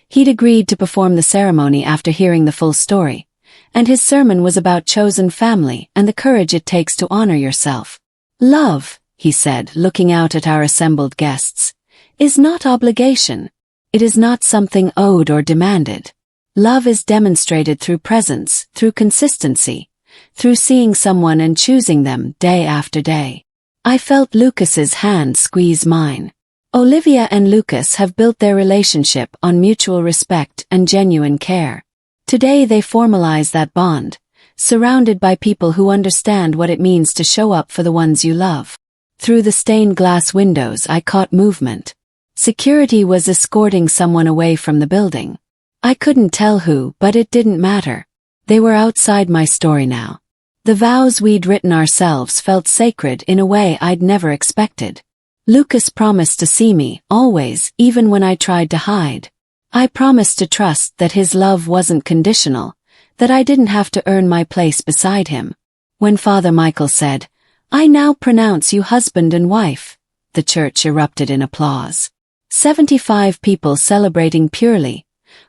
He'd agreed to perform the ceremony after hearing the full story, and his sermon was about chosen family and the courage it takes to honor yourself. Love, he said, looking out at our assembled guests, is not obligation. It is not something owed or demanded. Love is demonstrated through presence, through consistency, through seeing someone and choosing them day after day. I felt Lucas's hand squeeze mine. Olivia and Lucas have built their relationship on mutual respect and genuine care. Today they formalize that bond, surrounded by people who understand what it means to show up for the ones you love. Through the stained glass windows I caught movement. Security was escorting someone away from the building. I couldn't tell who, but it didn't matter. They were outside my story now. The vows we'd written ourselves felt sacred in a way I'd never expected. Lucas promised to see me, always, even when I tried to hide. I promised to trust that his love wasn't conditional, that I didn't have to earn my place beside him. When Father Michael said, "I now pronounce you husband and wife," the church erupted in applause. 75 people celebrating purely,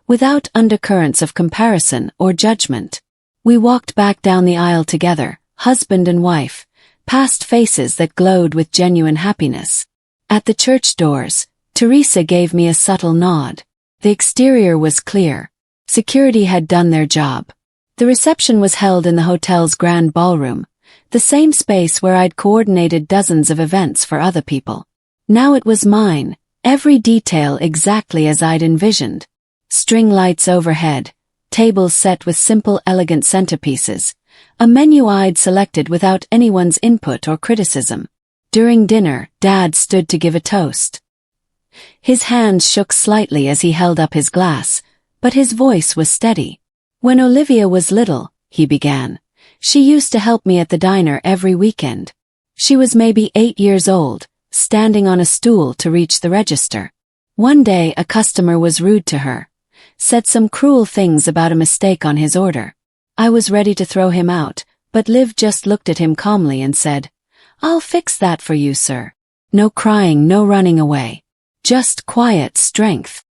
without undercurrents of comparison or judgment. We walked back down the aisle together, husband and wife, past faces that glowed with genuine happiness. At the church doors, Teresa gave me a subtle nod. The exterior was clear. Security had done their job. The reception was held in the hotel's grand ballroom, the same space where I'd coordinated dozens of events for other people. Now it was mine, every detail exactly as I'd envisioned. String lights overhead, tables set with simple, elegant centerpieces, a menu I'd selected without anyone's input or criticism. During dinner, Dad stood to give a toast. His hands shook slightly as he held up his glass, but his voice was steady. "When Olivia was little," he began, "she used to help me at the diner every weekend. She was maybe 8 years old, standing on a stool to reach the register. One day a customer was rude to her, said some cruel things about a mistake on his order. I was ready to throw him out, but Liv just looked at him calmly and said, 'I'll fix that for you, sir.' No crying, no running away. Just quiet strength."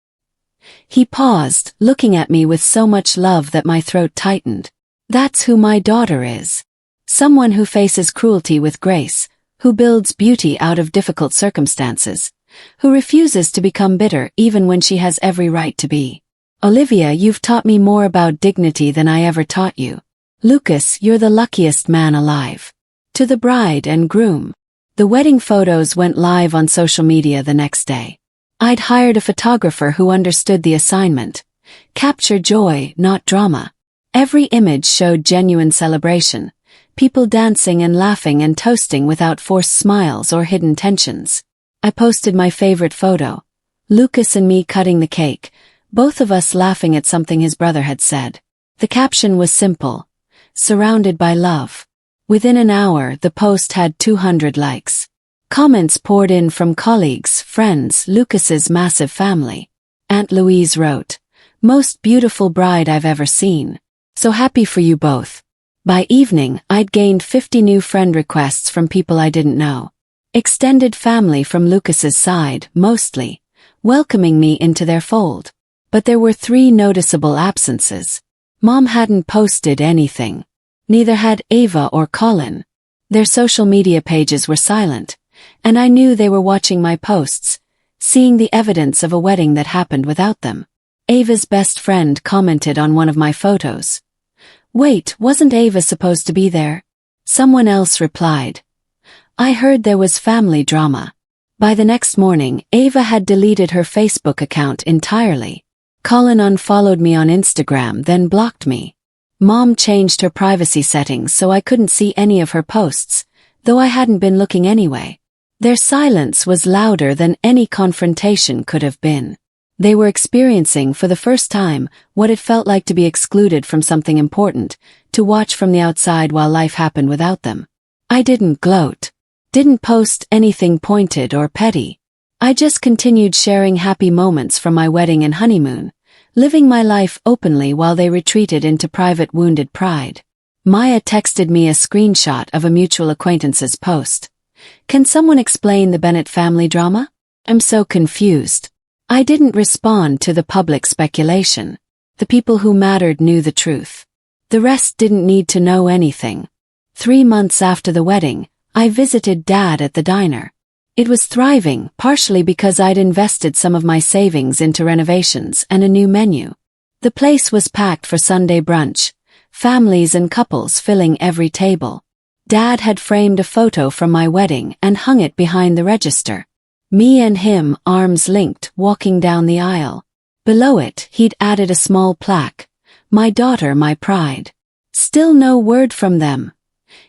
He paused, looking at me with so much love that my throat tightened. That's who my daughter is. Someone who faces cruelty with grace, who builds beauty out of difficult circumstances, who refuses to become bitter even when she has every right to be. "Olivia, you've taught me more about dignity than I ever taught you. Lucas, you're the luckiest man alive." To the bride and groom. The wedding photos went live on social media the next day. I'd hired a photographer who understood the assignment. Capture joy, not drama. Every image showed genuine celebration, people dancing and laughing and toasting without forced smiles or hidden tensions. I posted my favorite photo. Lucas and me cutting the cake, both of us laughing at something his brother had said. The caption was simple: surrounded by love. Within an hour, the post had 200 likes. Comments poured in from colleagues, friends, Lucas's massive family. Aunt Louise wrote, "Most beautiful bride I've ever seen. So happy for you both." By evening, I'd gained 50 new friend requests from people I didn't know. Extended family from Lucas's side, mostly, welcoming me into their fold. But there were 3 noticeable absences. Mom hadn't posted anything. Neither had Ava or Colin. Their social media pages were silent, and I knew they were watching my posts, seeing the evidence of a wedding that happened without them. Ava's best friend commented on one of my photos. "Wait, wasn't Ava supposed to be there?" Someone else replied, "I heard there was family drama." By the next morning, Ava had deleted her Facebook account entirely. Colin unfollowed me on Instagram, then blocked me. Mom changed her privacy settings so I couldn't see any of her posts, though I hadn't been looking anyway. Their silence was louder than any confrontation could have been. They were experiencing for the first time what it felt like to be excluded from something important, to watch from the outside while life happened without them. I didn't gloat. Didn't post anything pointed or petty. I just continued sharing happy moments from my wedding and honeymoon, living my life openly while they retreated into private wounded pride. Maya texted me a screenshot of a mutual acquaintance's post. "Can someone explain the Bennett family drama? I'm so confused." I didn't respond to the public speculation. The people who mattered knew the truth. The rest didn't need to know anything. 3 months after the wedding, I visited Dad at the diner. It was thriving, partially because I'd invested some of my savings into renovations and a new menu. The place was packed for Sunday brunch, families and couples filling every table. Dad had framed a photo from my wedding and hung it behind the register. Me and him, arms linked, walking down the aisle. Below it, he'd added a small plaque, "My daughter, my pride." "Still no word from them?"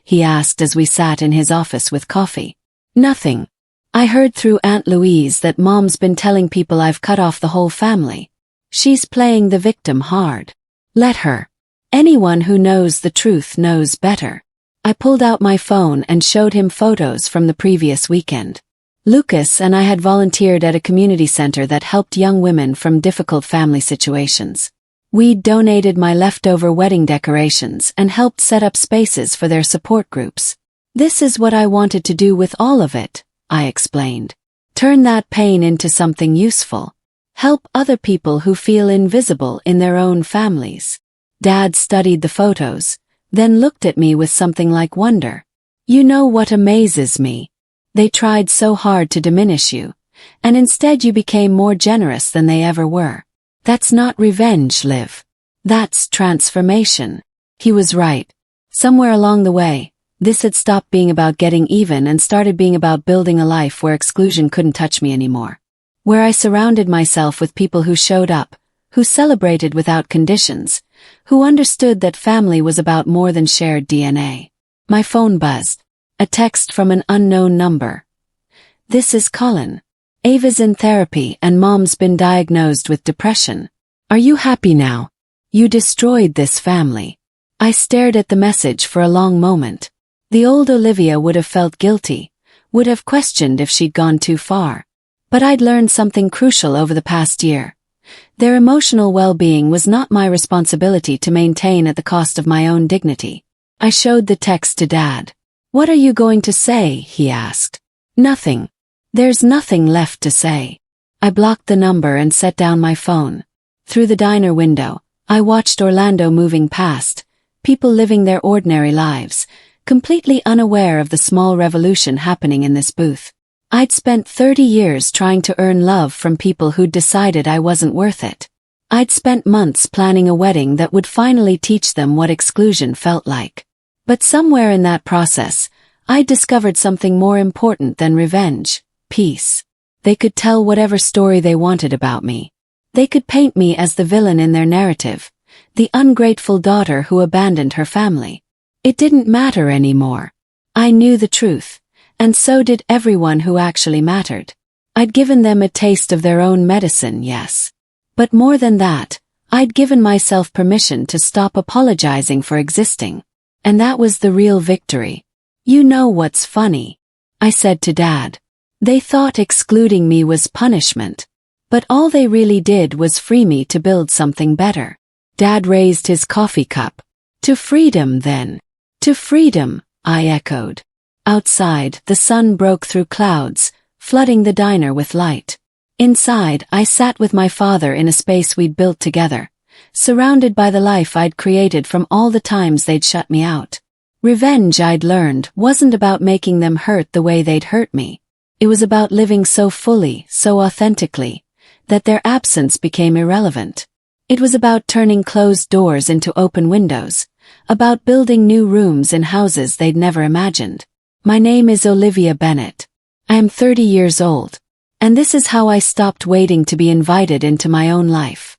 he asked as we sat in his office with coffee. "Nothing. I heard through Aunt Louise that Mom's been telling people I've cut off the whole family. She's playing the victim hard. Let her. Anyone who knows the truth knows better." I pulled out my phone and showed him photos from the previous weekend. Lucas and I had volunteered at a community center that helped young women from difficult family situations. We donated my leftover wedding decorations and helped set up spaces for their support groups. "This is what I wanted to do with all of it," I explained. "Turn that pain into something useful. Help other people who feel invisible in their own families." Dad studied the photos, then looked at me with something like wonder. "You know what amazes me? They tried so hard to diminish you, and instead you became more generous than they ever were. That's not revenge, Liv. That's transformation." He was right. Somewhere along the way, this had stopped being about getting even and started being about building a life where exclusion couldn't touch me anymore. Where I surrounded myself with people who showed up, who celebrated without conditions, who understood that family was about more than shared DNA. My phone buzzed. A text from an unknown number. "This is Colin. Ava's in therapy and Mom's been diagnosed with depression. Are you happy now? You destroyed this family." I stared at the message for a long moment. The old Olivia would have felt guilty, would have questioned if she'd gone too far. But I'd learned something crucial over the past year. Their emotional well-being was not my responsibility to maintain at the cost of my own dignity. I showed the text to Dad. "What are you going to say?" he asked. "Nothing. There's nothing left to say." I blocked the number and set down my phone. Through the diner window, I watched Orlando moving past, people living their ordinary lives, completely unaware of the small revolution happening in this booth. I'd spent 30 years trying to earn love from people who'd decided I wasn't worth it. I'd spent months planning a wedding that would finally teach them what exclusion felt like. But somewhere in that process, I discovered something more important than revenge: peace. They could tell whatever story they wanted about me. They could paint me as the villain in their narrative, the ungrateful daughter who abandoned her family. It didn't matter anymore. I knew the truth, and so did everyone who actually mattered. I'd given them a taste of their own medicine, yes. But more than that, I'd given myself permission to stop apologizing for existing. And that was the real victory. You know what's funny? I said to Dad. They thought excluding me was punishment. But all they really did was free me to build something better. Dad raised his coffee cup. To freedom, then. To freedom, I echoed. Outside, the sun broke through clouds, flooding the diner with light. Inside, I sat with my father in a space we'd built together, surrounded by the life I'd created from all the times they'd shut me out. Revenge, I'd learned, wasn't about making them hurt the way they'd hurt me. It was about living so fully, so authentically, that their absence became irrelevant. It was about turning closed doors into open windows, about building new rooms in houses they'd never imagined. My name is Olivia Bennett. I am 30 years old. And this is how I stopped waiting to be invited into my own life.